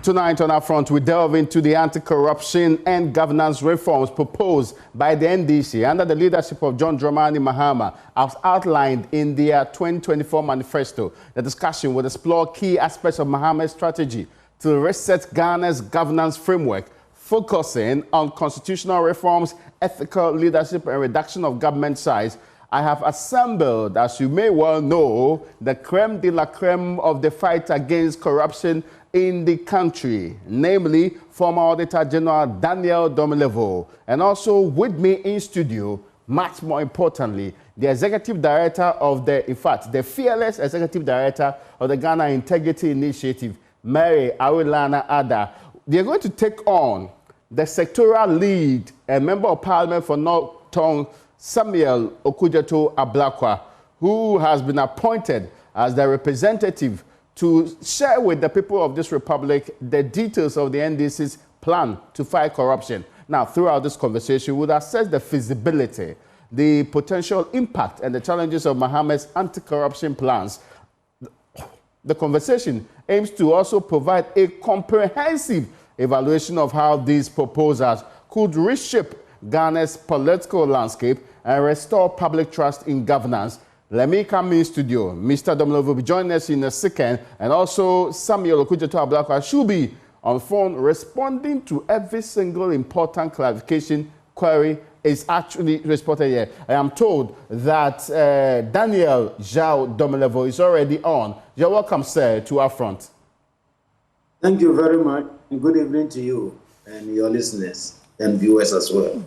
Tonight on our front, we delve into the anti-corruption and governance reforms proposed by the NDC under the leadership of John Dramani Mahama, as outlined in their 2024 manifesto. The discussion will explore key aspects of Mahama's strategy to reset Ghana's governance framework, focusing on constitutional reforms, ethical leadership, and reduction of government size. I have assembled, as you may well know, the creme de la creme of the fight against corruption in the country, namely former Auditor General Daniel Domelevo, and also with me in studio, much more importantly, the Executive Director of the fearless Executive Director of the Ghana Integrity Initiative, Mary Awilana Ada. They're going to take on the sectoral lead and Member of Parliament for North Tongue, Samuel Okudzeto Ablakwa, who has been appointed as the representative to share with the people of this republic the details of the NDC's plan to fight corruption. Now, throughout this conversation, we'll assess the feasibility, the potential impact, and the challenges of Mahama's anti-corruption plans. The conversation aims to also provide a comprehensive evaluation of how these proposals could reshape Ghana's political landscape and restore public trust in governance. Let me come in studio. Mr. Domelevo will be joining us in a second, and also Samuel Okudzeto Ablakwa should be on phone responding to every single important clarification query is actually responded here. I am told that Daniel Zhao Domelevo is already on. You're welcome, sir, to our front. Thank you very much, and good evening to you and your listeners and viewers as well.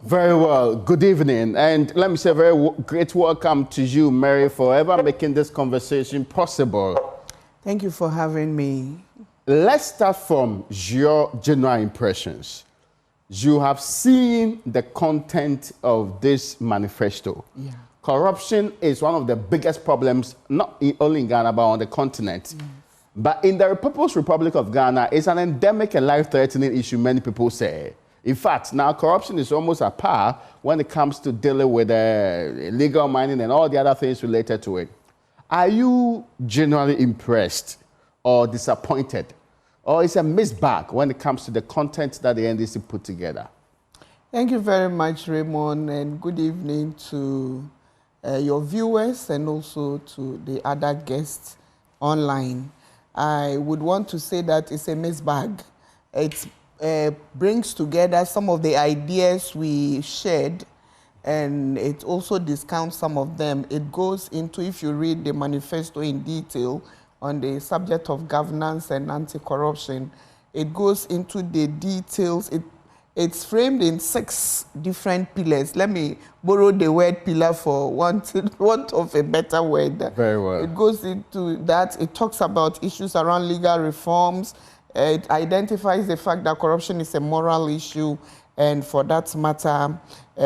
Very well. Good evening. And let me say a very great welcome to you, Mary, for ever making this conversation possible. Thank you for having me. Let's start from your general impressions. You have seen the content of this manifesto. Yeah. Corruption is one of the biggest problems, not only in Ghana, but on the continent. Yes. But in the People's Republic of Ghana, it's an endemic and life-threatening issue, many people say. In fact, now corruption is almost at par when it comes to dealing with illegal mining and all the other things related to it. Are you genuinely impressed or disappointed? Or is a mixed bag when it comes to the content that the NDC put together? Thank you very much, Raymond, and good evening to your viewers and also to the other guests online. I would want to say that it's a mixed bag. It brings together some of the ideas we shared, and it also discounts some of them. It goes into, if you read the manifesto in detail on the subject of governance and anti-corruption, it goes into the details. It's framed in 6 different pillars. Let me borrow the word pillar for want of a better word. Very well. It goes into that. It talks about issues around legal reforms. It identifies the fact that corruption is a moral issue, and for that matter,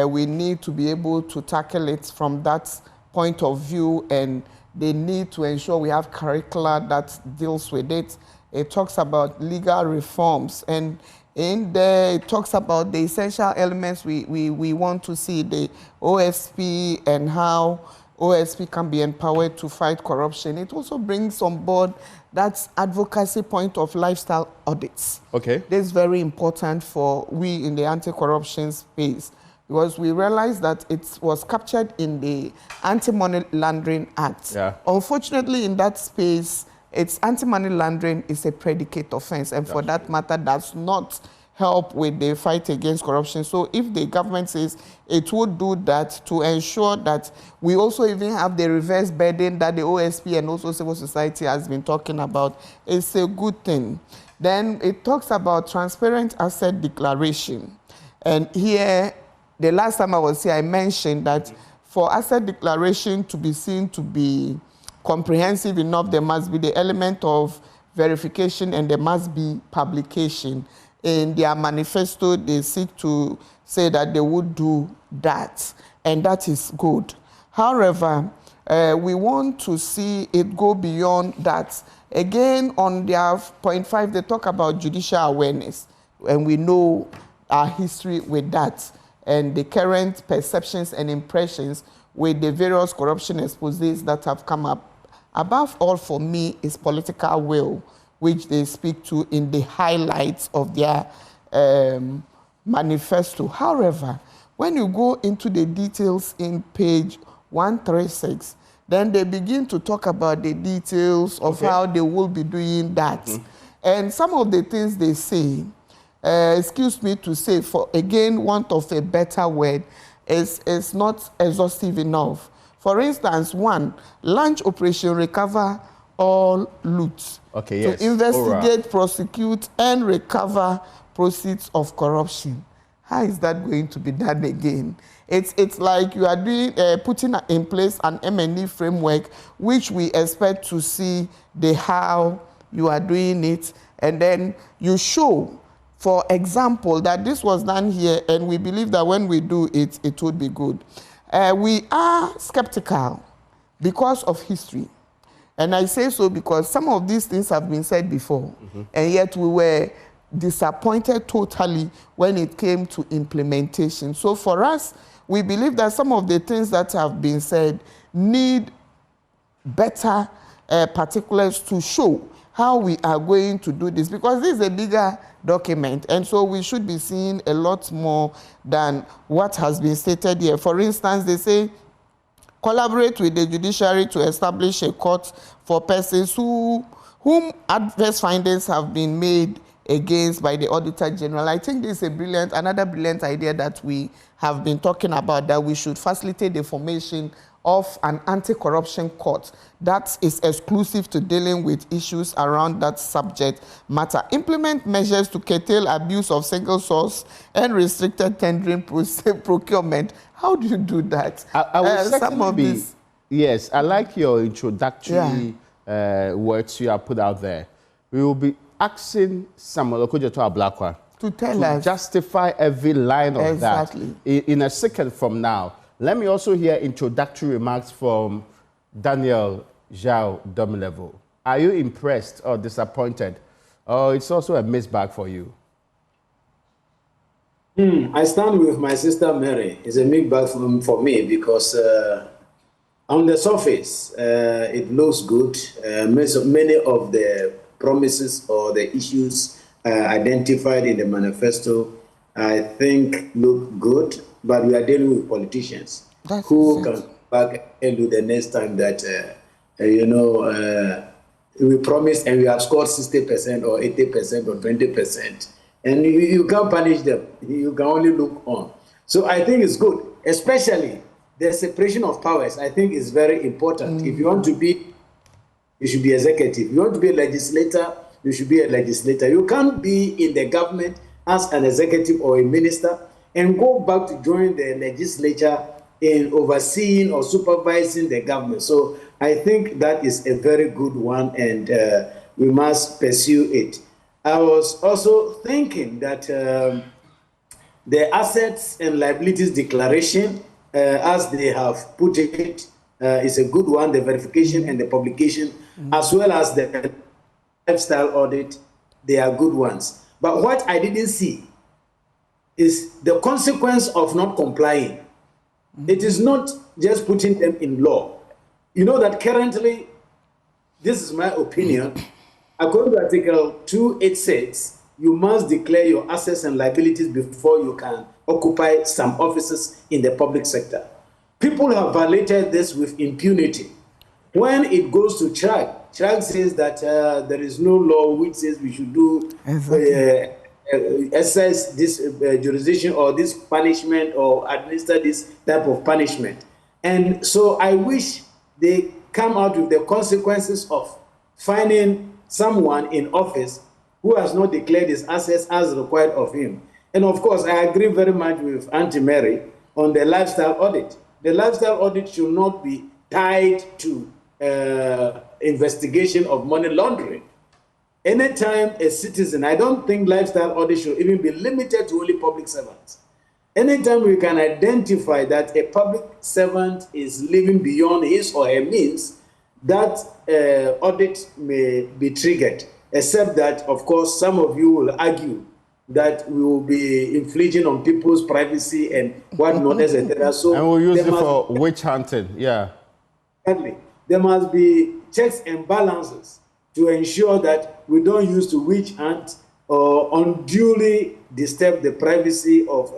we need to be able to tackle it from that point of view, and they need to ensure we have curricula that deals with it. It talks about legal reforms, and in there it talks about the essential elements we want to see, the OSP and how OSP can be empowered to fight corruption. It also brings on board that advocacy point of lifestyle audits. Okay. This is very important for we in the anti-corruption space, because we realized that it was captured in the Anti-Money Laundering Act. Yeah. Unfortunately, in that space, it's anti-money laundering is a predicate offense, and for that matter, does not help with the fight against corruption. So if the government says it would do that to ensure that we also even have the reverse burden that the OSP and also civil society has been talking about, it's a good thing. Then it talks about transparent asset declaration. And here, the last time I was here, I mentioned that for asset declaration to be seen to be comprehensive enough, there must be the element of verification and there must be publication. In their manifesto, they seek to say that they would do that, and that is good. However, we want to see it go beyond that. Again, on their point 5, they talk about judicial awareness, and we know our history with that, and the current perceptions and impressions with the various corruption exposés that have come up. Above all, for me, is political will. which they speak to in the highlights of their manifesto. However, when you go into the details in page 136, then they begin to talk about the details of how they will be doing that. And some of the things they say, excuse me to say, for again, want of a better word, is not exhaustive enough. For instance, one, launch Operation Recover All Loot to investigate, prosecute, and recover proceeds of corruption. How is that going to be done again? It's like you are doing putting in place an M&E framework, which we expect to see the how you are doing it, and then you show, for example, that this was done here, and we believe that when we do it, it would be good. We are skeptical because of history. And I say so because some of these things have been said before, and yet we were disappointed totally when it came to implementation. So for us, we believe that some of the things that have been said need better particulars to show how we are going to do this, because this is a bigger document, and so we should be seeing a lot more than what has been stated here. For instance, they say, collaborate with the judiciary to establish a court for persons whom adverse findings have been made against by the Auditor General. I think this is another brilliant idea that we have been talking about, that we should facilitate the formation of an anti-corruption court that is exclusive to dealing with issues around that subject matter. Implement measures to curtail abuse of single source and restricted tendering procurement. How do you do that? I will certainly be, yes, I like your introductory words you have put out there. We will be asking Samuel Okudzeto Ablakwa to tell us, justify every line of that in a second from now. Let me also hear introductory remarks from Daniel Zhao Domilevo. Are you impressed or disappointed? Or it's also a mixed bag for you? I stand with my sister Mary. It's a mixed bag for me because on the surface, it looks good. Many of the promises or the issues identified in the manifesto, I think, look good. But we are dealing with politicians who can come back and do the next time that, we promised and we have scored 60% or 80% or 20%. And you can't punish them. You can only look on. So I think it's good, especially the separation of powers. I think is very important. If you want to be, you should be executive. If you want to be a legislator, you should be a legislator. You can't be in the government as an executive or a minister and go back to join the legislature in overseeing or supervising the government. So I think that is a very good one, and we must pursue it. I was also thinking that the assets and liabilities declaration, as they have put it, is a good one, the verification and the publication, as well as the lifestyle audit, they are good ones. But what I didn't see is the consequence of not complying. It is not just putting them in law. You know that currently, this is my opinion, according to Article 286, you must declare your assets and liabilities before you can occupy some offices in the public sector. People have violated this with impunity. When it goes to CHRAG says that there is no law which says we should do exercise this jurisdiction or this punishment or administer this type of punishment. And so I wish they come out with the consequences of finding someone in office who has not declared his assets as required of him. And of course, I agree very much with Auntie Mary on the lifestyle audit. The lifestyle audit should not be tied to investigation of money laundering. Anytime a citizen, I don't think lifestyle audit should even be limited to only public servants. Anytime we can identify that a public servant is living beyond his or her means, that audit may be triggered, except that, of course, some of you will argue that we will be infringing on people's privacy and whatnot, etc. So, and we'll use it for witch hunting, yeah. Exactly. There must be checks and balances to ensure that we don't use to witch hunt or unduly disturb the privacy of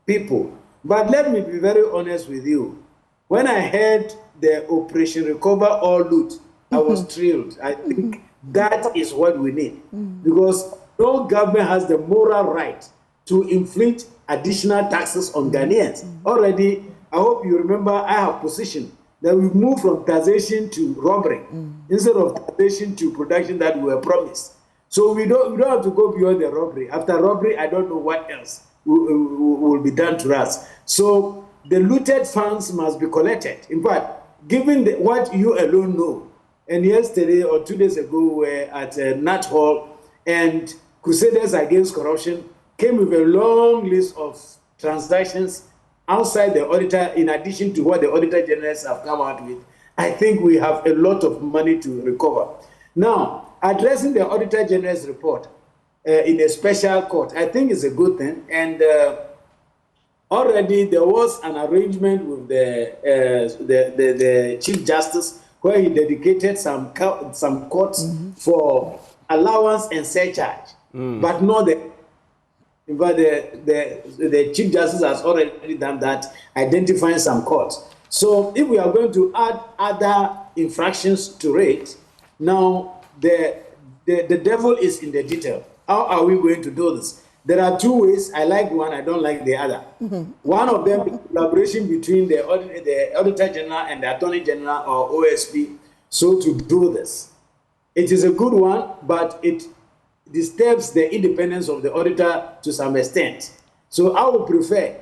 people. But let me be very honest with you. When I heard the Operation Recover or Loot, I was thrilled. I think that is what we need, because no government has the moral right to inflict additional taxes on Ghanaians. Already, I hope you remember, I have positioned that we move from taxation to robbery instead of taxation to production that we were promised. So we don't have to go beyond the robbery. After robbery, I don't know what else will be done to us. So the looted funds must be collected. In fact, given what you alone know, and yesterday or 2 days ago we were at Nat Hall, and Crusaders Against Corruption came with a long list of transactions outside the auditor, in addition to what the Auditor Generals have come out with. I think we have a lot of money to recover. Now, addressing the Auditor General's report in a special court, I think is a good thing. And already there was an arrangement with the Chief Justice where he dedicated some courts for allowance and surcharge, but not the Chief Justice has already done that, identifying some courts. So if we are going to add other infractions to it, now the devil is in the detail. How are we going to do this? There are two ways. I like one, I don't like the other. One of them is collaboration between the Auditor General and the Attorney General or OSP, so to do this. It is a good one, but it disturbs the independence of the auditor to some extent. So I would prefer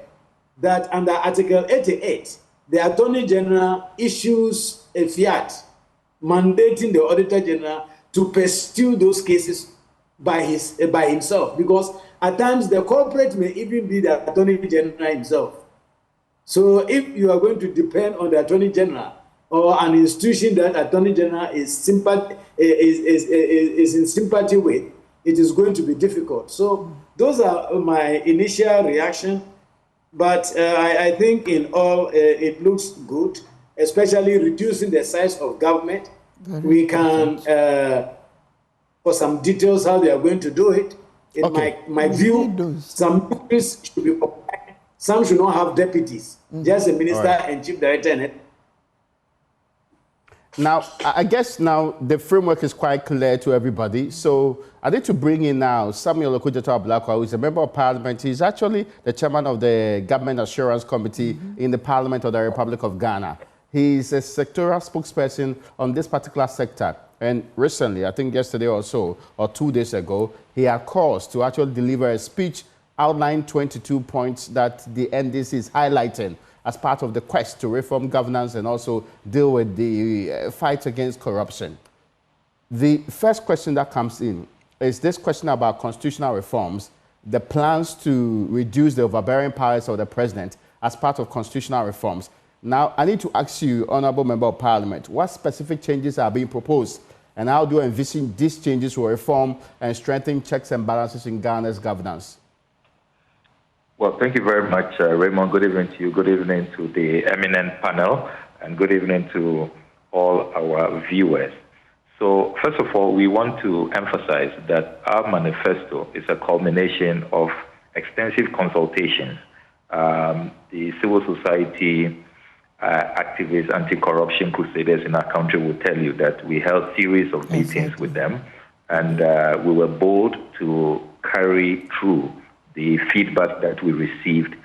that under Article 88, the Attorney General issues a fiat mandating the Auditor General to pursue those cases by himself, because at times the culprit may even be the Attorney General himself. So if you are going to depend on the Attorney General or an institution that Attorney General is in sympathy with, it is going to be difficult. So those are my initial reaction. But I think in all, it looks good, especially reducing the size of government. We can, for some details how they are going to do it. In my view, some ministries should be combined. Some should not have deputies, just a minister and chief director. Now, I guess now the framework is quite clear to everybody. So I need to bring in now Samuel Okudzeto-Ablakwa, who is a member of parliament. He's actually the chairman of the Government Assurance Committee in the Parliament of the Republic of Ghana. He's a sectoral spokesperson on this particular sector. And recently, I think yesterday or so, or 2 days ago, he had calls to actually deliver a speech outlining 22 points that the NDC is highlighting as part of the quest to reform governance and also deal with the fight against corruption. The first question that comes in is this question about constitutional reforms, the plans to reduce the overbearing powers of the president as part of constitutional reforms. Now, I need to ask you, Honorable Member of Parliament, what specific changes are being proposed, and how do you envision these changes will reform and strengthen checks and balances in Ghana's governance? Well, thank you very much, Raymond. Good evening to you. Good evening to the eminent panel, and good evening to all our viewers. So, first of all, we want to emphasize that our manifesto is a culmination of extensive consultations. The civil society activists, anti-corruption crusaders in our country will tell you that we held series of meetings with them, and we were bold to carry through the feedback that we received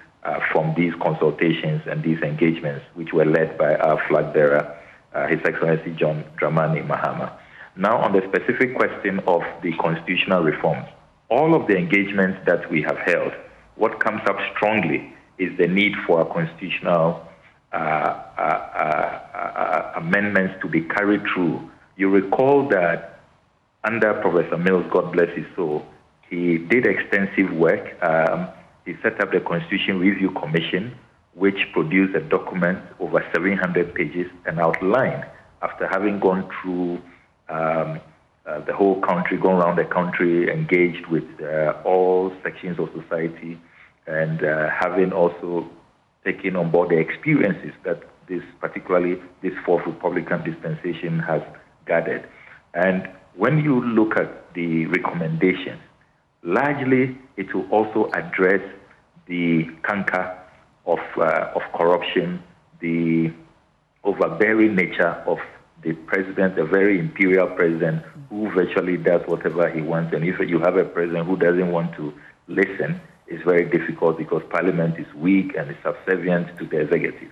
from these consultations and these engagements, which were led by our flag bearer, His Excellency John Dramani Mahama. Now, on the specific question of the constitutional reforms, all of the engagements that we have held, what comes up strongly is the need for a constitutional amendments to be carried through. You recall that under Professor Mills, God bless his soul, he did extensive work. He set up the Constitution Review Commission, which produced a document over 700 pages and outlined, after having gone through the whole country, gone around the country, engaged with all sections of society, and having also taken on board the experiences that particularly this fourth Republican dispensation has gathered. And when you look at the recommendations, largely it will also address the canker of corruption, the overbearing nature of the president, a very imperial president who virtually does whatever he wants. And if you have a president who doesn't want to listen, it's very difficult because parliament is weak and is subservient to the executive.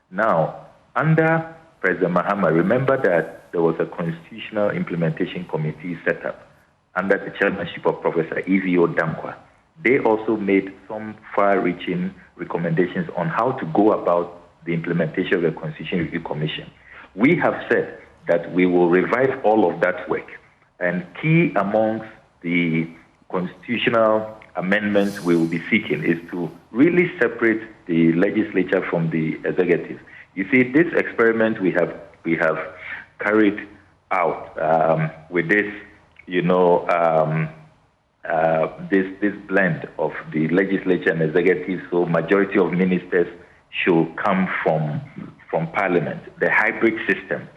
Now, under President Mahama, remember that there was a constitutional implementation committee set up under the chairmanship of Professor E.V.O. Dankwa. They also made some far-reaching recommendations on how to go about the implementation of the Constitution Review Commission. We have said that we will revive all of that work, and key amongst the constitutional amendments we will be seeking is to really separate the legislature from the executive. You see, this experiment we have carried out with this, this blend of the legislature and executive, so majority of ministers should come from parliament, the hybrid system.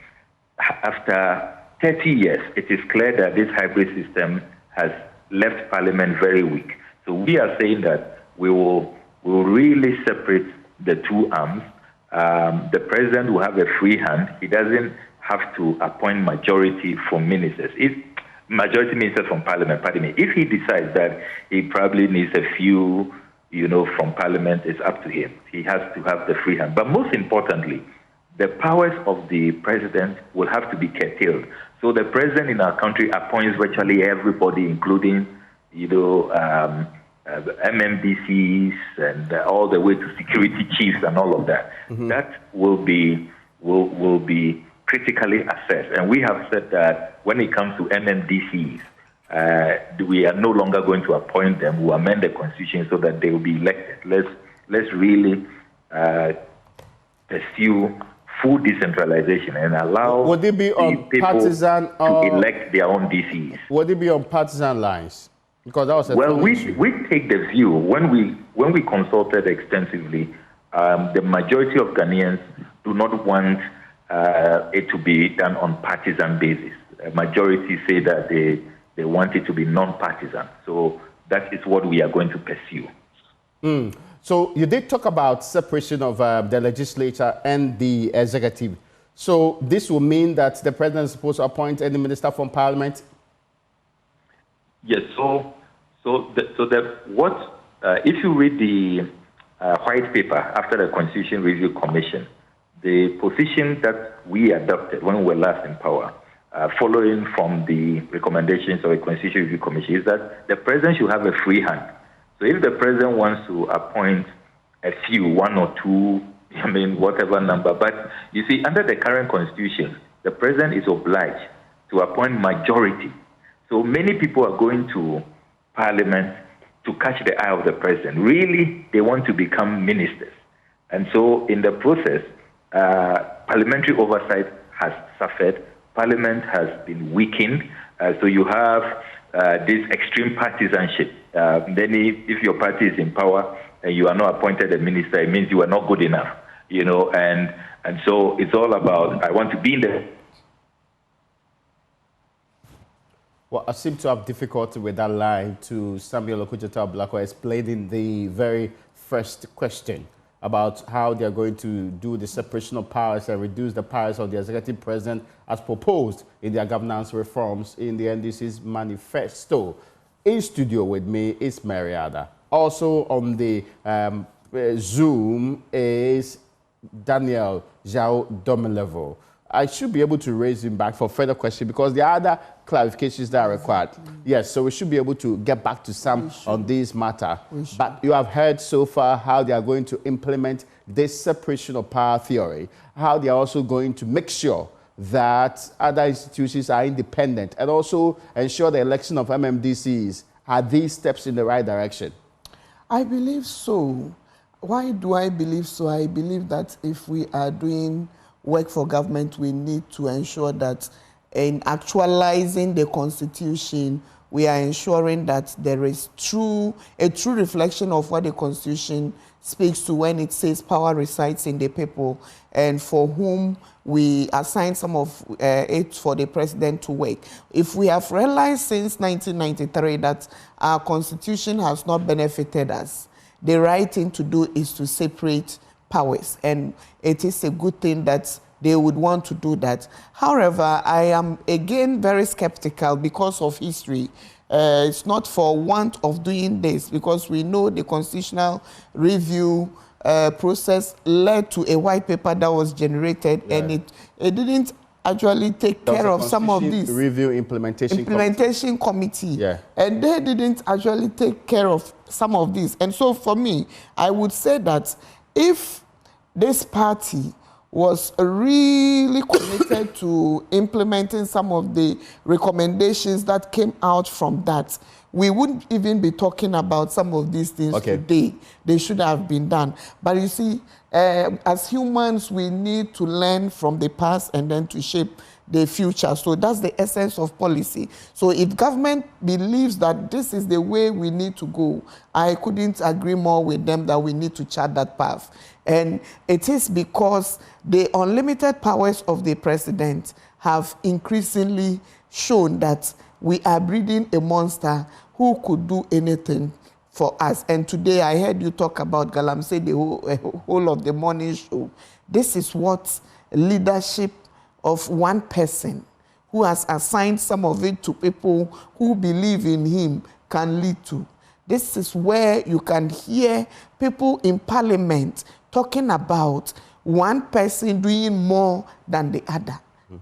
After 30 years, it is clear that this hybrid system has left parliament very weak. So we are saying that we will really separate the two arms. The president will have a free hand. He doesn't have to appoint majority from ministers. If majority ministers from parliament, pardon me, if he decides that he probably needs a few, from parliament, it's up to him. He has to have the free hand. But most importantly, the powers of the president will have to be curtailed. So the president in our country appoints virtually everybody, including, MMDCs and all the way to security chiefs and all of that. Mm-hmm. That will be critically assessed. And we have said that when it comes to MMDCs, we are no longer going to appoint them. We'll amend the constitution so that they will be elected. Let's really pursue full decentralization and allow would it be on people partisan to elect their own DCs. Would it be on partisan lines? Because that was we take the view when we consulted extensively. The majority of Ghanaians do not want it to be done on partisan basis. A majority say that they want it to be non-partisan. So that is what we are going to pursue. So you did talk about separation of the legislature and the executive. So this will mean that the president is supposed to appoint any minister from parliament? Yes. If you read the white paper after the Constitution Review Commission, the position that we adopted when we were last in power, following from the recommendations of the Constitution Review Commission, is that the president should have a free hand. So if the president wants to appoint a few, one or two, whatever number, but you see, under the current constitution, the president is obliged to appoint majority. So many people are going to parliament to catch the eye of the president. Really, they want to become ministers. And so in the process, parliamentary oversight has suffered. Parliament has been weakened. So you have this extreme partisanship. Then if your party is in power and you are not appointed a minister, it means you are not good enough, and so it's all about, I want to be in the... Well, I seem to have difficulty with that line to Samuel Okudzeto-Ablakwa explaining the very first question about how they are going to do the separation of powers and reduce the powers of the executive president as proposed in their governance reforms in the NDC's manifesto. In studio with me is Mariada. Also on the Zoom is Daniel Zhao Domilevo. I should be able to raise him back for further questions because there are other clarifications that are required. Yes, so we should be able to get back to some on this matter. But you have heard so far how they are going to implement this separation of power theory, how they are also going to make sure that other institutions are independent and also ensure the election of MMDCs. Are these steps in the right direction? I believe so. Why do I believe so? I believe that if we are doing work for government, we need to ensure that in actualizing the Constitution, we are ensuring that there is a true reflection of what the Constitution speaks to when it says power resides in the people, and for whom we assign some of it for the president to work. If we have realized since 1993 that our Constitution has not benefited us, the right thing to do is to separate powers, and it is a good thing that they would want to do that. However, I am again very skeptical because of history. It's not for want of doing this, because we know the constitutional review process led to a white paper that was generated, and it didn't actually take care of some of these. Review implementation committee. Yeah. And they didn't actually take care of some of these. And so for me, I would say that if this party was really committed to implementing some of the recommendations that came out from that, we wouldn't even be talking about some of these things today. They should have been done. But you see, as humans, we need to learn from the past and then to shape the future. So that's the essence of policy. So if government believes that this is the way we need to go, I couldn't agree more with them that we need to chart that path. And it is because the unlimited powers of the president have increasingly shown that we are breeding a monster who could do anything for us. And today I heard you talk about Galamsey the whole of the morning show. This is what leadership of one person who has assigned some of it to people who believe in him can lead to. This is where you can hear people in parliament talking about one person doing more than the other.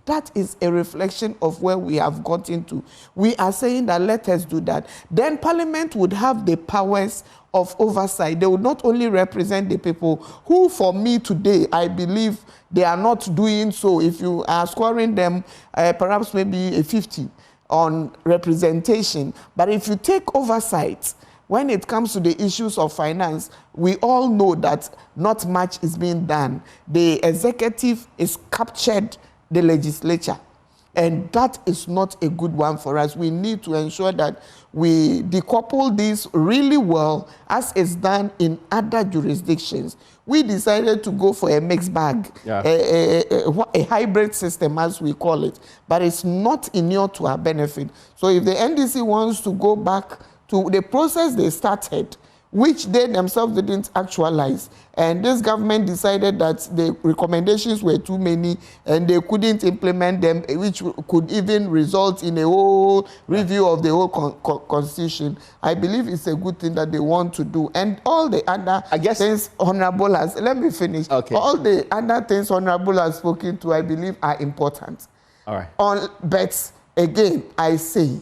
That is a reflection of where we have gotten to. We are saying that let us do that. Then Parliament would have the powers of oversight. They would not only represent the people who, for me today, I believe they are not doing so. If you are scoring them perhaps maybe a 50 on representation, but if you take oversight, when it comes to the issues of finance, we all know that not much is being done. The executive is captured the legislature, and that is not a good one for us. We need to ensure that we decouple this really well, as is done in other jurisdictions. We decided to go for a mixed bag, a hybrid system, as we call it, but it's not inured to our benefit. So if the NDC wants to go back to the process they started, which they themselves didn't actualize, and this government decided that the recommendations were too many and they couldn't implement them, which could even result in a whole review of the whole constitution. I believe it's a good thing that they want to do. And all the other things Honorable has, let me finish. All the other things Honorable has spoken to, I believe, are important. All right. But again, I say,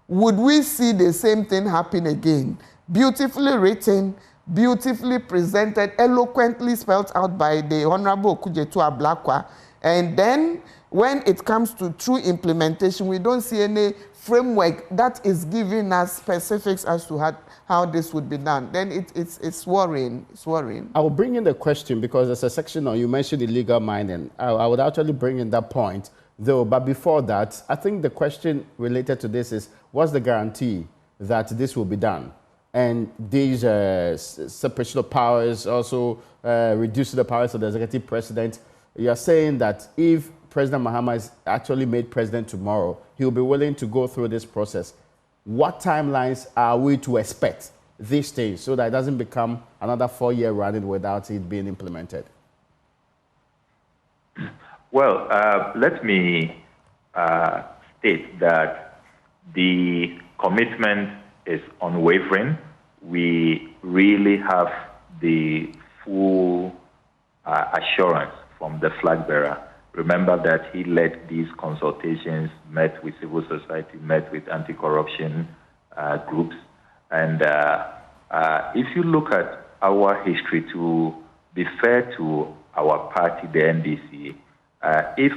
would we see the same thing happen again? Beautifully written, beautifully presented, eloquently spelled out by the Honorable Okujetu Ablakwa. And then when it comes to true implementation, we don't see any framework that is giving us specifics as to how this would be done. Then it's worrying. It's worrying. I will bring in the question because there's a section on, you mentioned illegal mining. I would actually bring in that point, though. But before that, I think the question related to this is, what's the guarantee that this will be done? And these separation of powers also reducing the powers of the executive president. You are saying that if President Mahama is actually made president tomorrow, he will be willing to go through this process. What timelines are we to expect these days so that it doesn't become another 4-year running without it being implemented? Well, let me state that the commitment is unwavering. We really have the full assurance from the flag bearer. Remember that he led these consultations, met with civil society, met with anti-corruption groups. And if you look at our history, to be fair to our party, the NDC, if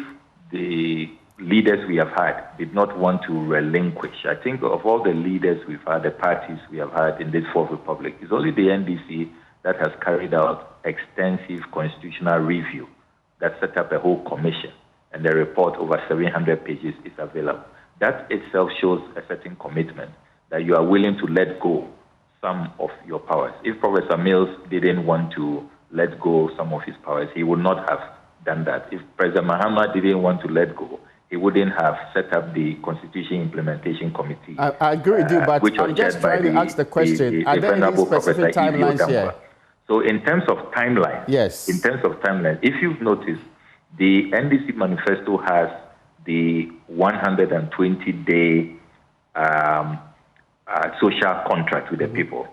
the leaders we have had did not want to relinquish, I think of all the leaders we've had, the parties we have had in this Fourth Republic, it's only the NDC that has carried out extensive constitutional review, that set up a whole commission, and the report over 700 pages is available. that itself shows a certain commitment that you are willing to let go some of your powers. If Professor Mills didn't want to let go some of his powers, he would not have done that. If President Mahama didn't want to let go, he wouldn't have set up the Constitution Implementation Committee. I agree with you, but I'm just trying to ask the question. Are there any specific timelines here? So in terms of timeline, yes. In terms of timeline, if you've noticed, the NDC manifesto has the 120-day social contract with the people.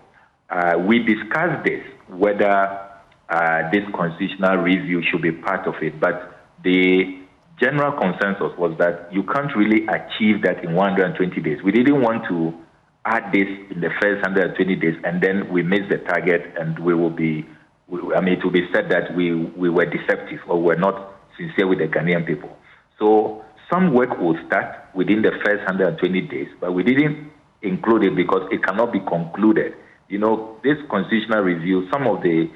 We discussed this, whether this constitutional review should be part of it, but the general consensus was that you can't really achieve that in 120 days. We didn't want to add this in the first 120 days and then we miss the target and it will be said that we were deceptive or were not sincere with the Ghanaian people. So some work will start within the first 120 days, but we didn't include it because it cannot be concluded. You know, this constitutional review, some of the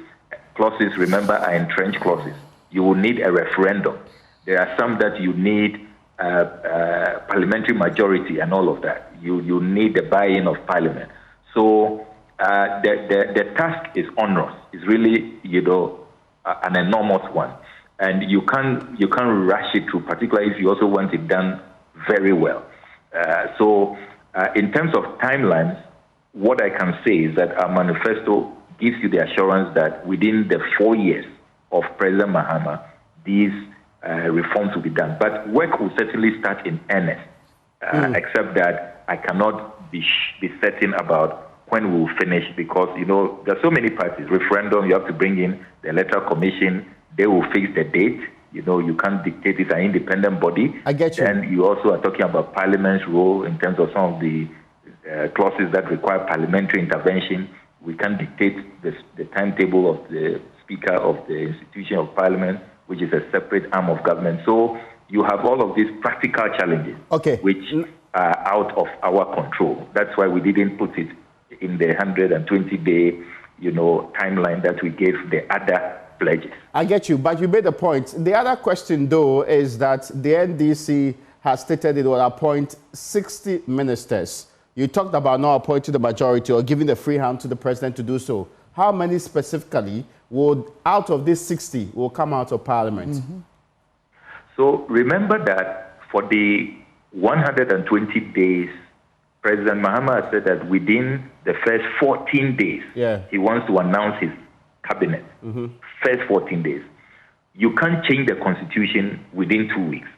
clauses, remember, are entrenched clauses. You will need a referendum. There are some that you need parliamentary majority and all of that. You need the buy-in of parliament. So the task is onerous. It's really, an enormous one. And you can't rush it through, particularly if you also want it done very well. So in terms of timelines, what I can say is that our manifesto gives you the assurance that within the 4 years of President Mahama, these reforms will be done. But work will certainly start in earnest, except that I cannot be certain about when we will finish because, there are so many parties. Referendum, you have to bring in the electoral commission. They will fix the date. You can't dictate it's an independent body. I get you. And you also are talking about Parliament's role in terms of some of the clauses that require parliamentary intervention. We can't dictate the timetable of the Speaker of the institution of Parliament, which is a separate arm of government. So you have all of these practical challenges, which are out of our control. That's why we didn't put it in the 120-day, timeline that we gave the other pledges. I get you, but you made a point. The other question, though, is that the NDC has stated it will appoint 60 ministers. You talked about not appointing the majority or giving the free hand to the president to do so. How many specifically out of these 60 will come out of Parliament? Mm-hmm. So remember that for the 120 days, President Mahama has said that within the first 14 days, he wants to announce his cabinet. Mm-hmm. First 14 days. You can't change the constitution within 2 weeks.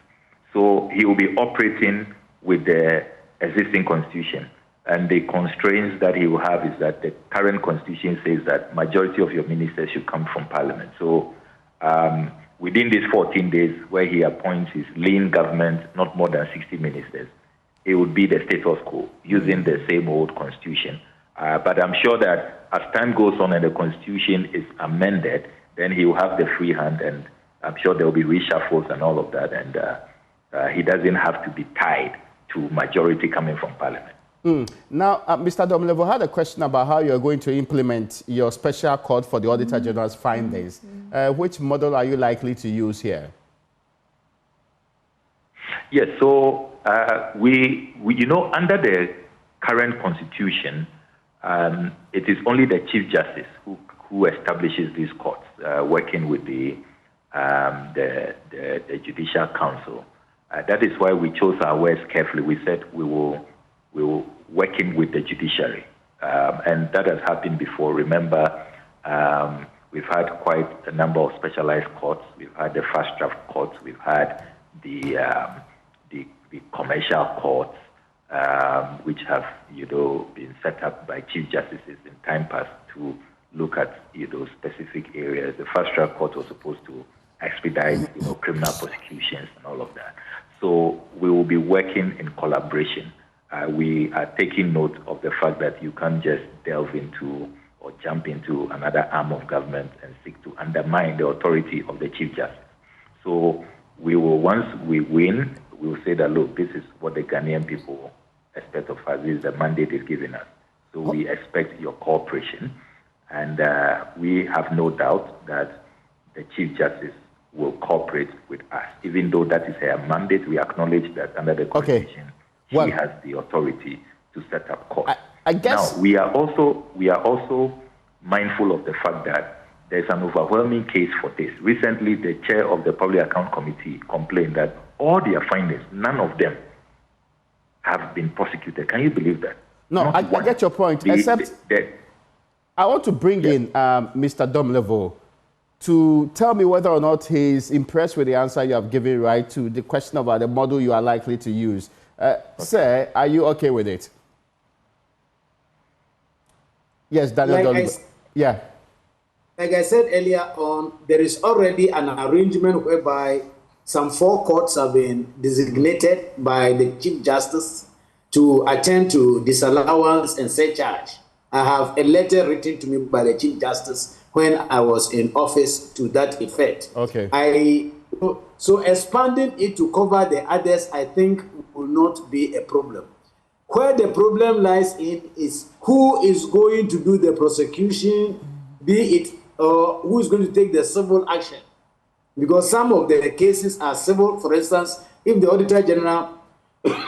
So he will be operating with the existing constitution. And the constraints that he will have is that the current constitution says that majority of your ministers should come from Parliament. So within these 14 days where he appoints his lean government, not more than 60 ministers, it would be the status quo using the same old constitution. But I'm sure that as time goes on and the constitution is amended, then he will have the free hand and I'm sure there will be reshuffles and all of that. And he doesn't have to be tied to majority coming from Parliament. Now, Mr. Domelevo had a question about how you're going to implement your special court for the Auditor General's findings. Which model are you likely to use here? Yes, so we under the current constitution, it is only the Chief Justice who establishes these courts, working with the Judicial Council. That is why we chose our words carefully. We said we will working with the judiciary, and that has happened before. Remember, we've had quite a number of specialized courts. We've had the fast track courts. We've had the commercial courts, which have been set up by chief justices in time past to look at specific areas. The fast track court was supposed to expedite criminal prosecutions and all of that. So we will be working in collaboration. We are taking note of the fact that you can't just delve into or jump into another arm of government and seek to undermine the authority of the Chief Justice. So we will, once we win, we will say that, look, this is what the Ghanaian people expect of us. This is the mandate is given us. So we expect your cooperation. And we have no doubt that the Chief Justice will cooperate with us. Even though that is her mandate, we acknowledge that under the Constitution, he has the authority to set up courts. I guess now we are also mindful of the fact that there's an overwhelming case for this. Recently, the chair of the Public Account Committee complained that all their findings, none of them have been prosecuted. Can you believe that? No, I get your point. Except I want to bring in Mr. Domlevo to tell me whether or not he's impressed with the answer you have given, right, to the question about the model you are likely to use. Sir, are you okay with it? Yes, Daniel Domlevo. Yeah. Like I said earlier on, there is already an arrangement whereby some 4 courts have been designated by the Chief Justice to attend to disallowance and surcharge. I have a letter written to me by the Chief Justice when I was in office to that effect. Okay. So expanding it to cover the others, I think, will not be a problem. Where the problem lies in is who is going to do the prosecution, be it who is going to take the civil action. Because some of the cases are civil. For instance, if the Auditor General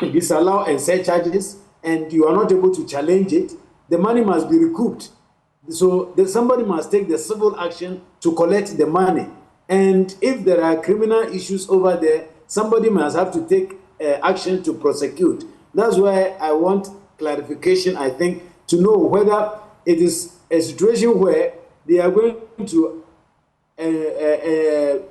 disallow and surcharges and you are not able to challenge it, the money must be recouped. So somebody must take the civil action to collect the money. And if there are criminal issues over there, somebody must have to take action to prosecute. That's why I want clarification, I think, to know whether it is a situation where they are going to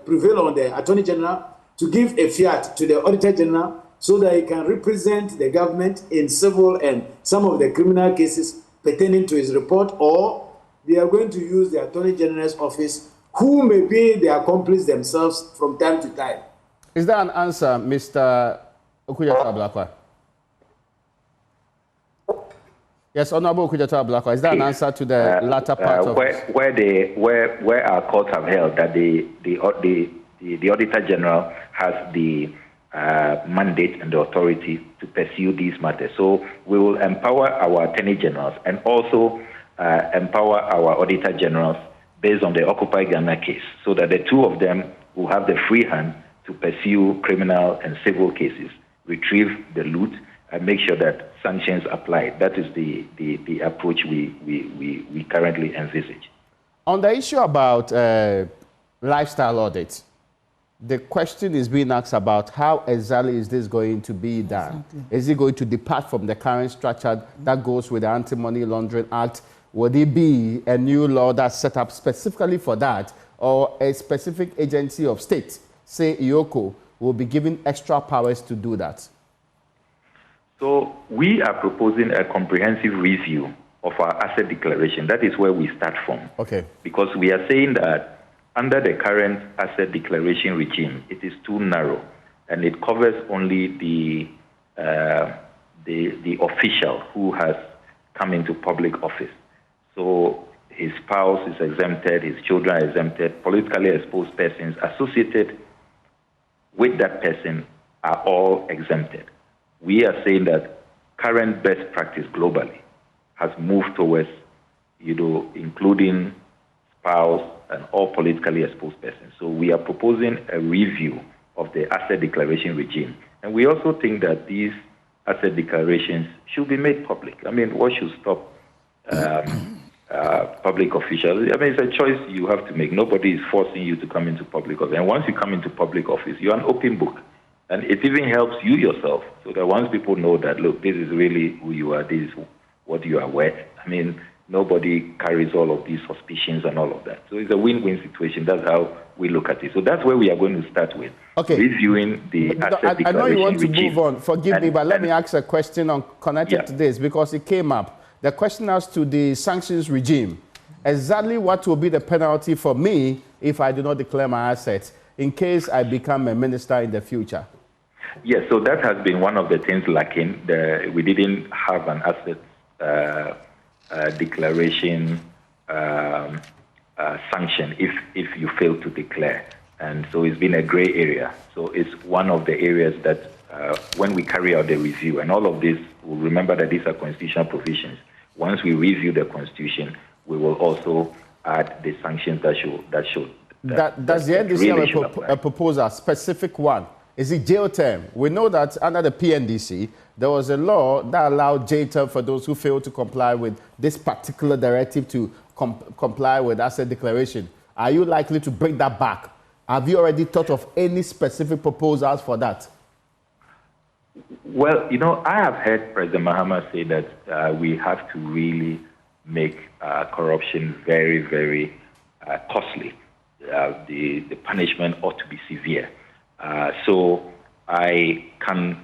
prevail on the Attorney General to give a fiat to the Auditor General so that he can represent the government in civil and some of the criminal cases pertaining to his report, or they are going to use the Attorney General's office, who may be the accomplice themselves from time to time. Is that an answer, Mr. Okudzeto-Ablakwa? Yes, Honorable Okudzeto-Ablakwa, is that an answer to the latter part of where our courts have held that the Auditor General has the mandate and the authority to pursue these matters. So we will empower our Attorney Generals and also empower our Auditor Generals based on the Occupy Ghana case, so that the two of them will have the free hand to pursue criminal and civil cases, retrieve the loot, and make sure that sanctions apply. That is the approach we currently envisage. On the issue about lifestyle audits, the question is being asked about how exactly is this going to be done? Exactly. Is it going to depart from the current structure that goes with the Anti-Money Laundering Act? Would it be a new law that's set up specifically for that, or a specific agency of state, say IOCO, will be given extra powers to do that? So we are proposing a comprehensive review of our asset declaration. That is where we start from. Okay. Because we are saying that under the current asset declaration regime, it is too narrow, and it covers only the official who has come into public office. So his spouse is exempted, his children are exempted, politically exposed persons associated with that person are all exempted. We are saying that current best practice globally has moved towards, including spouse and all politically exposed persons. So we are proposing a review of the asset declaration regime. And we also think that these asset declarations should be made public. I mean, what should stop public officials? I mean, it's a choice you have to make. Nobody is forcing you to come into public office. And once you come into public office, you're an open book. And it even helps you yourself, so that once people know that, look, this is really who you are, this is what you are worth. I mean, nobody carries all of these suspicions and all of that. So it's a win-win situation. That's how we look at it. So that's where we are going to start with, reviewing the asset declaration regime. I know you want to move on. Forgive me, but let me ask a question connected to this, because it came up. The question as to the sanctions regime. Exactly what will be the penalty for me if I do not declare my assets in case I become a minister in the future? Yes, so that has been one of the things lacking. We didn't have an asset declaration sanction if you fail to declare. And so it's been a gray area. So it's one of the areas that when we carry out the review, and all of this, we'll remember that these are constitutional provisions. Once we review the Constitution, we will also add the sanctions that should. Does the NDC have a proposal, a specific one, is it jail term? We know that under the PNDC, there was a law that allowed jail term for those who failed to comply with this particular directive to comply with asset declaration. Are you likely to bring that back? Have you already thought of any specific proposals for that? Well, I have heard President Mahama say that we have to really make corruption very, very costly. The punishment ought to be severe. So I can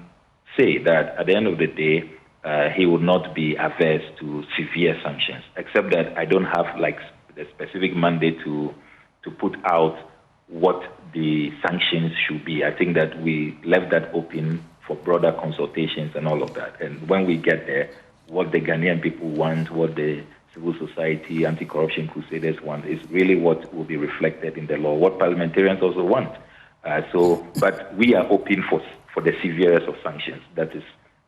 say that at the end of the day, he would not be averse to severe sanctions, except that I don't have the specific mandate to put out what the sanctions should be. I think that we left that open for broader consultations and all of that. And when we get there, what the Ghanaian people want, what the civil society, anti-corruption crusaders want, is really what will be reflected in the law, what parliamentarians also want. But we are open for the severest of sanctions. That is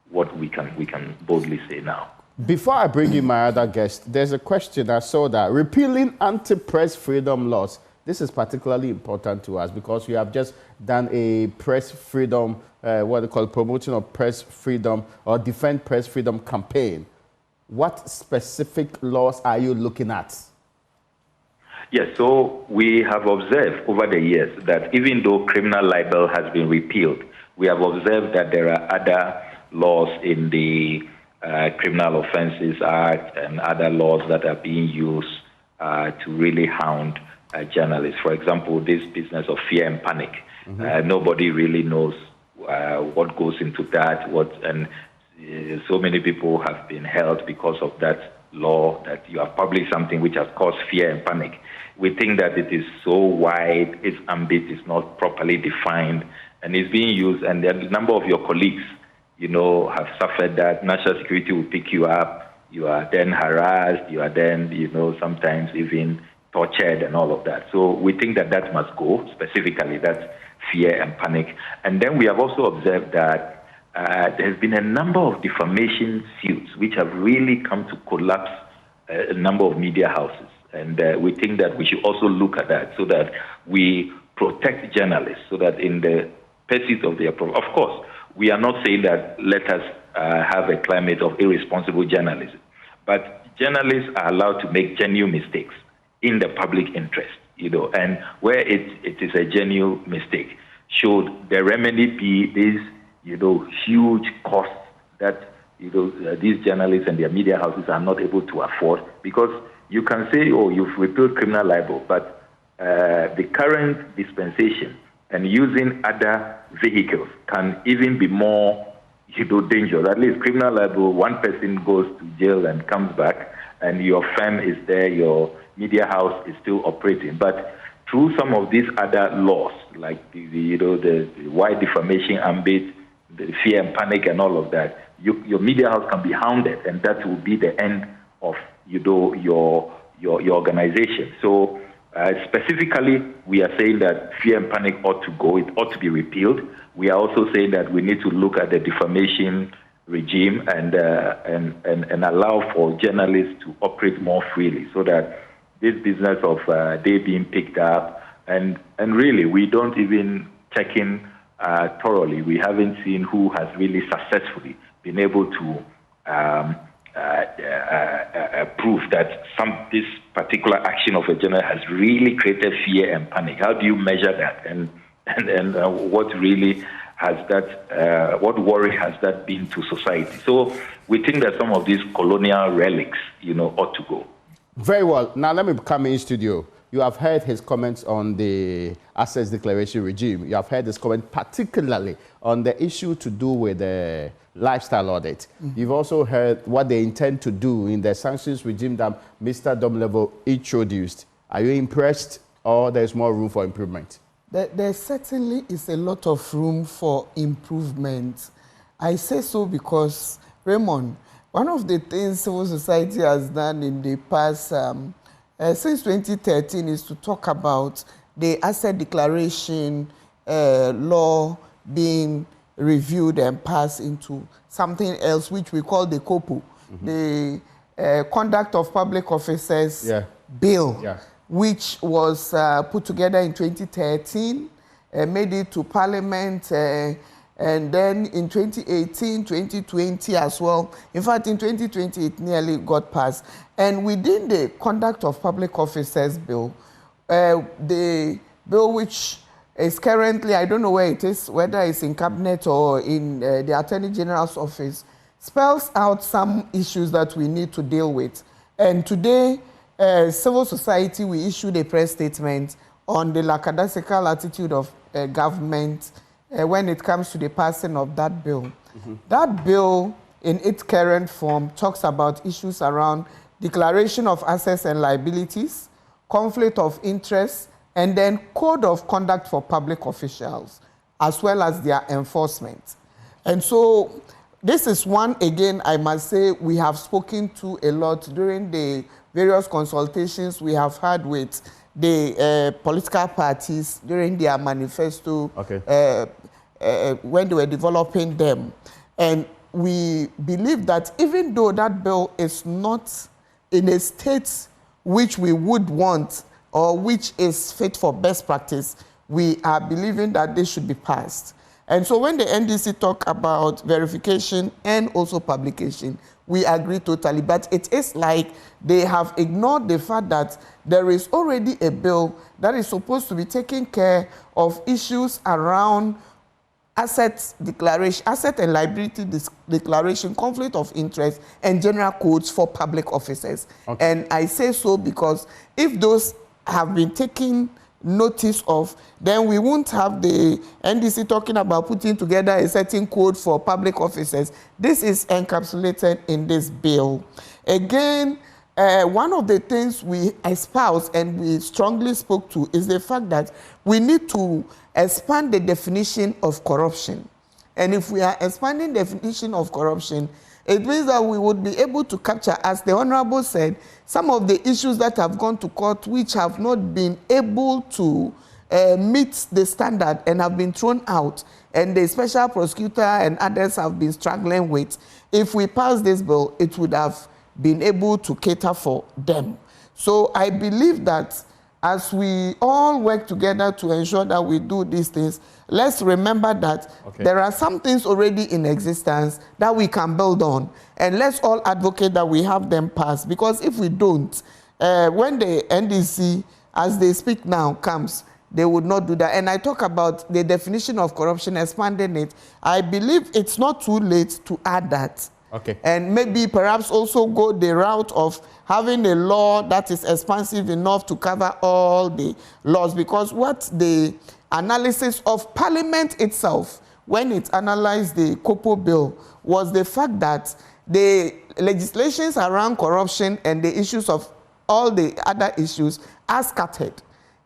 what we can boldly say now. Before I bring in my other guest, there's a question I saw that repealing anti-press freedom laws. This is particularly important to us because we have just done a press freedom, what they call promotion of press freedom or defend press freedom campaign. What specific laws are you looking at? Yes, so we have observed over the years that even though criminal libel has been repealed, we have observed that there are other laws in the Criminal Offences Act and other laws that are being used to really hound journalists. For example, this business of fear and panic. Nobody really knows what goes into that. So many people have been held because of that law, that you have published something which has caused fear and panic. We think that it is so wide, its ambit is not properly defined, and it's being used. And a number of your colleagues, have suffered that. National security will pick you up. You are then harassed. You are then, sometimes even tortured and all of that. So we think that must go, specifically that's fear and panic. And then we have also observed that there's been a number of defamation suits which have really come to collapse a number of media houses. And we think that we should also look at that so that we protect journalists, so that in the pursuit of their of course, we are not saying that let us have a climate of irresponsible journalism, but journalists are allowed to make genuine mistakes in the public interest, and where it is a genuine mistake, should the remedy be these, huge costs that, these journalists and their media houses are not able to afford? Because you can say, oh, you've repealed criminal libel, but the current dispensation and using other vehicles can even be more, dangerous. At least criminal libel, one person goes to jail and comes back, and your firm is there, your media house is still operating. But through some of these other laws, like the wide defamation ambit, the fear and panic and all of that, your media house can be hounded, and that will be the end of your organization. So specifically, we are saying that fear and panic ought to go. It ought to be repealed. We are also saying that we need to look at the defamation regime and allow for journalists to operate more freely, so that this business of they being picked up and really we don't even check in thoroughly. We haven't seen who has really successfully been able to prove that this particular action of a journalist has really created fear and panic. How do you measure that? And what really has that, what worry has that been to society? So we think that some of these colonial relics, ought to go. Very well. Now let me come in studio. You have heard his comments on the assets declaration regime. You have heard his comment particularly on the issue to do with the lifestyle audit. You've also heard what they intend to do in the sanctions regime that Mr. Domlevo introduced. Are you impressed, or there's more room for improvement? There certainly is a lot of room for improvement. I say so because, Raymond, one of the things civil society has done in the past, since 2013, is to talk about the asset declaration law being reviewed and passed into something else, which we call the COPU, the Conduct of Public Officers Bill, which was put together in 2013 made it to Parliament, and then in 2018, 2020 as well. In fact, in 2020, it nearly got passed. And within the Conduct of Public Officers Bill, the bill which is currently, I don't know where it is, whether it's in Cabinet or in the Attorney General's office, spells out some issues that we need to deal with. And today, civil society, we issued a press statement on the lackadaisical attitude of government when it comes to the passing of that bill. Mm-hmm. That bill, in its current form, talks about issues around declaration of assets and liabilities, conflict of interest, and then code of conduct for public officials, as well as their enforcement. And so this is one, again, I must say, we have spoken to a lot during the various consultations we have had with the political parties during their manifesto, okay, when they were developing them. And we believe that even though that bill is not in a state which we would want or which is fit for best practice, we are believing that this should be passed. And so when the NDC talk about verification and also publication, we agree totally. But it is like they have ignored the fact that there is already a bill that is supposed to be taking care of issues around asset declaration, asset and liability declaration, conflict of interest, and general codes for public officers. Okay. And I say so because if those have been taken notice of, then we won't have the NDC talking about putting together a certain code for public officers. This is encapsulated in this bill. Again, one of the things we espouse and we strongly spoke to is the fact that we need to expand the definition of corruption. And if we are expanding the definition of corruption, it means that we would be able to capture, as the Honorable said, some of the issues that have gone to court which have not been able to meet the standard and have been thrown out, and the special prosecutor and others have been struggling with. If we pass this bill, it would have been able to cater for them. So I believe that as we all work together to ensure that we do these things, let's remember that there are some things already in existence that we can build on. And let's all advocate that we have them passed. Because if we don't, when the NDC, as they speak now, comes, they would not do that. And I talk about the definition of corruption, expanding it. I believe it's not too late to add that. Okay. And maybe perhaps also go the route of having a law that is expansive enough to cover all the laws. Because what the analysis of Parliament itself, when it analyzed the COPO bill, was the fact that the legislations around corruption and the issues of all the other issues are scattered.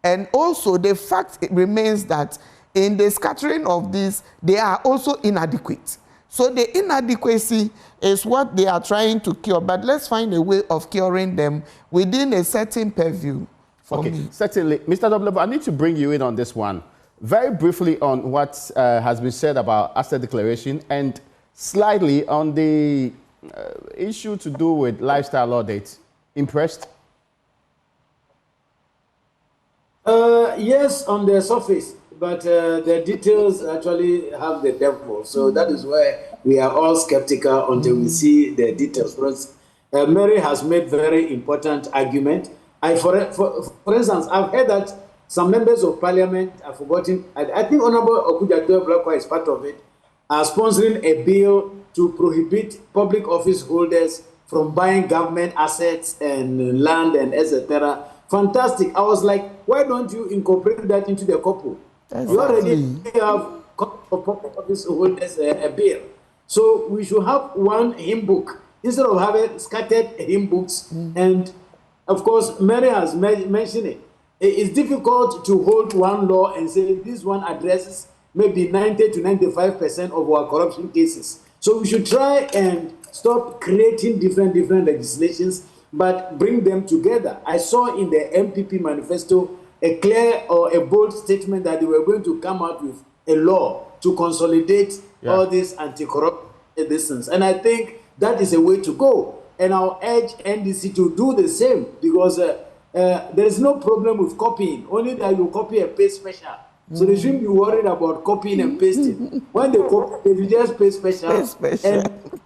And also the fact it remains that in the scattering of these, they are also inadequate. So the inadequacy is what they are trying to cure, but let's find a way of curing them within a certain purview for me. Certainly. Mr. W, I need to bring you in on this one. Very briefly on what has been said about asset declaration and slightly on the issue to do with lifestyle audits. Impressed? Yes, on the surface. But the details actually have the devil. So that is why we are all skeptical until we see the details. Because Mary has made very important argument. For instance, I've heard that some members of parliament have forgotten, I think Honorable Okujato Blakwa is part of it, are sponsoring a bill to prohibit public office holders from buying government assets and land and etc. Fantastic. I was like, why don't you incorporate that into the couple? You already have public office holders a bill. So we should have one hymn book instead of having scattered hymn books. And of course, Mary has mentioned it. It's difficult to hold one law and say this one addresses maybe 90 to 95% of our corruption cases. So we should try and stop creating different legislations, but bring them together. I saw in the MPP manifesto a clear or a bold statement that they were going to come out with a law to consolidate all these anti-corruption citizens. And I think that is a way to go. And I'll urge NDC to do the same, because there is no problem with copying, only that you copy and paste special. So they shouldn't be worried about copying and pasting. When they copy, they just pay special. And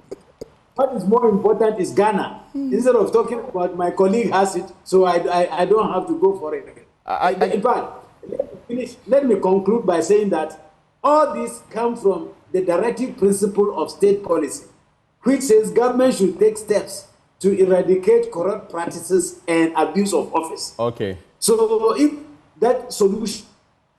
what is more important is Ghana. Instead of talking about my colleague has it, so I don't have to go for it. In fact, let me conclude by saying that all this comes from the directive principle of state policy, which says government should take steps to eradicate corrupt practices and abuse of office. Okay. So if that solution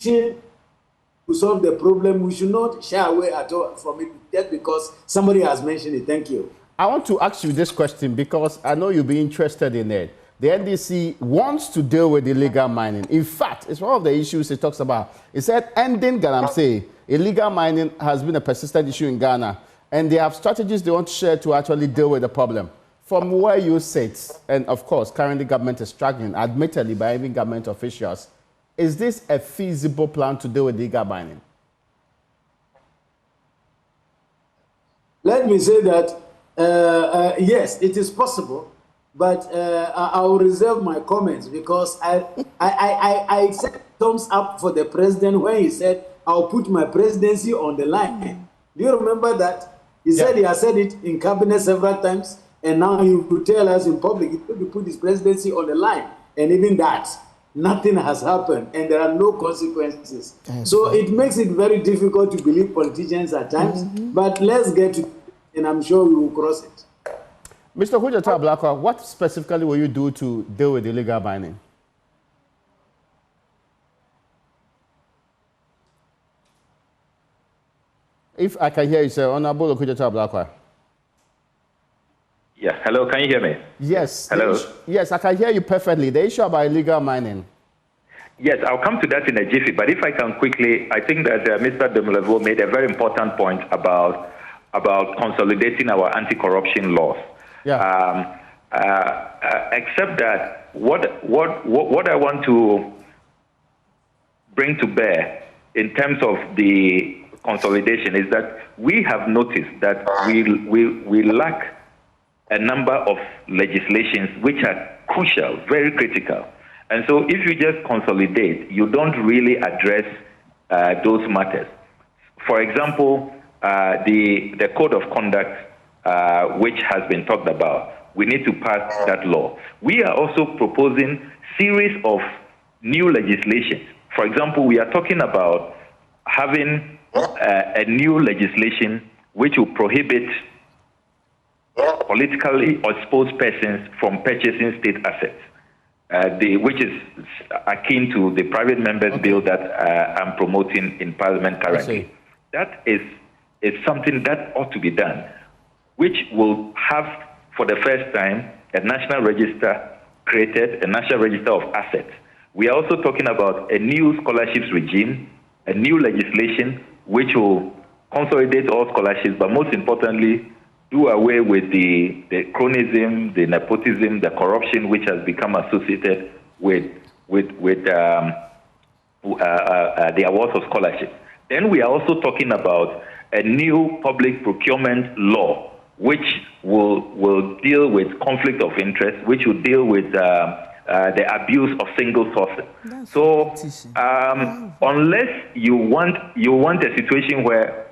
to solve the problem, we should not shy away at all from it just because somebody has mentioned it. Thank you. I want to ask you this question because I know you'll be interested in it. The NDC wants to deal with illegal mining. In fact, it's one of the issues it talks about. It said ending Galamsey. Illegal mining has been a persistent issue in Ghana, and they have strategies they want to share to actually deal with the problem. From where you sit, and of course, currently government is struggling, admittedly by even government officials, is this a feasible plan to deal with illegal mining? Let me say that, yes, it is possible, but I will reserve my comments because I set thumbs up for the president when he said, I'll put my presidency on the line. Do you remember that? He said he has said it in cabinet several times, and now he will tell us in public, he's going to put his presidency on the line. And even that, nothing has happened, and there are no consequences. So it makes it very difficult to believe politicians at times, but let's get to it, and I'm sure we will cross it. Mr. Hujata Blakwa, what specifically will you do to deal with illegal mining? If I can hear you, sir, Honorable Hujata Blakwa. Yeah, hello, can you hear me? Yes. Hello? Yes, I can hear you perfectly. The issue about illegal mining. Yes, I'll come to that in a jiffy, but if I can quickly, I think that Mr. Demulevo made a very important point about consolidating our anti-corruption laws. Yeah. Except that what I want to bring to bear in terms of the consolidation is that we have noticed that we lack a number of legislations which are crucial, very critical. And so if you just consolidate, you don't really address those matters. For example, the code of conduct, which has been talked about, we need to pass that law. We are also proposing series of new legislation. For example, we are talking about having a new legislation which will prohibit politically exposed persons from purchasing state assets, which is akin to the private members bill that I'm promoting in Parliament currently. That is something that ought to be done, which will have, for the first time, a national register created, a national register of assets. We are also talking about a new scholarships regime, a new legislation which will consolidate all scholarships, but most importantly, do away with the cronyism, the nepotism, the corruption which has become associated with the awards of scholarships. Then we are also talking about a new public procurement law which will deal with conflict of interest, which will deal with the abuse of single sources. So unless you want a situation where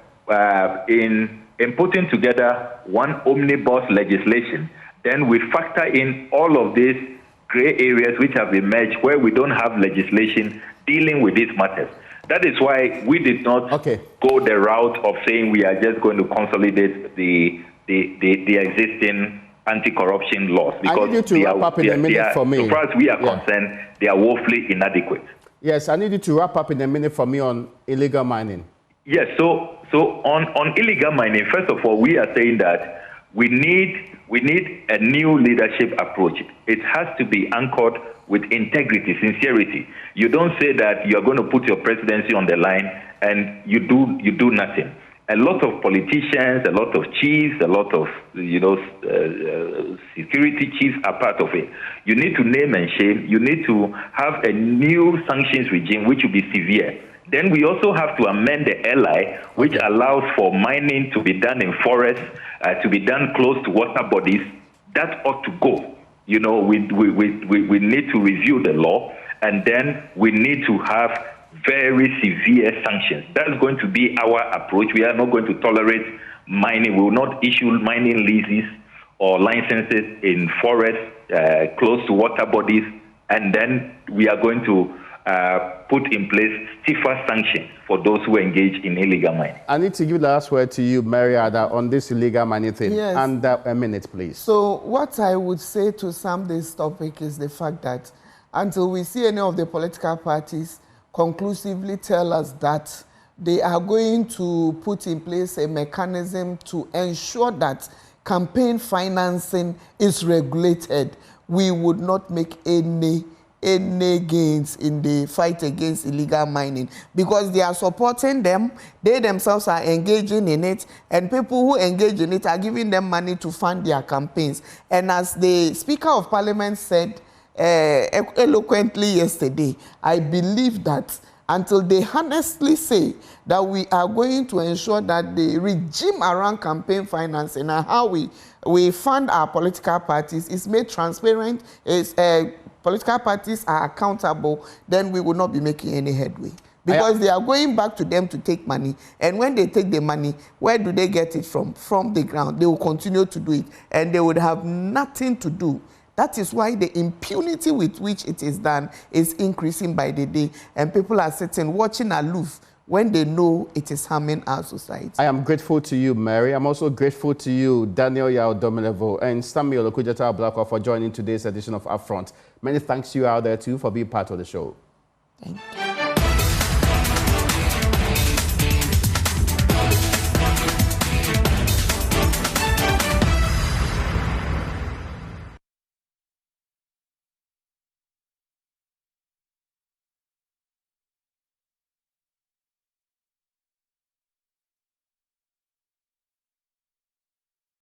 in putting together one omnibus legislation, then we factor in all of these gray areas which have emerged where we don't have legislation dealing with these matters. That is why we did not go the route of saying we are just going to consolidate the existing anti-corruption laws, because I need you to wrap up in a minute for me. So far as we are concerned, they are woefully inadequate. Yes, I need you to wrap up in a minute for me on illegal mining. Yes, so on illegal mining, first of all, we are saying that we need a new leadership approach. It has to be anchored with integrity, sincerity. You don't say that you are going to put your presidency on the line and you do nothing. A lot of politicians, a lot of chiefs, a lot of security chiefs are part of it. You need to name and shame. You need to have a new sanctions regime which will be severe. Then we also have to amend the LI, which allows for mining to be done in forests, to be done close to water bodies. That ought to go. We need to review the law, and then we need to have very severe sanctions. That's going to be our approach. We are not going to tolerate mining. We will not issue mining leases or licenses in forests close to water bodies, and then we are going to put in place stiffer sanctions for those who engage in illegal mining. I need to give the last word to you, Mariada, on this illegal mining thing. Yes. Under a minute, please. So what I would say to sum this topic is the fact that until we see any of the political parties conclusively tell us that they are going to put in place a mechanism to ensure that campaign financing is regulated, we would not make any gains in the fight against illegal mining, because they are supporting them, they themselves are engaging in it, and people who engage in it are giving them money to fund their campaigns. And as the Speaker of Parliament said eloquently yesterday, I believe that until they honestly say that we are going to ensure that the regime around campaign financing and how we fund our political parties is made transparent, political parties are accountable, then we will not be making any headway. Because they are going back to them to take money. And when they take the money, where do they get it from? From the ground. They will continue to do it. And they would have nothing to do. That is why the impunity with which it is done is increasing by the day. And people are sitting, watching aloof when they know it is harming our society. I am grateful to you, Mary. I'm also grateful to you, Daniel Yao Domilevo and Samuel Okujata Blackwell, for joining today's edition of UPfront. Many thanks to you out there, too, for being part of the show. Thank you.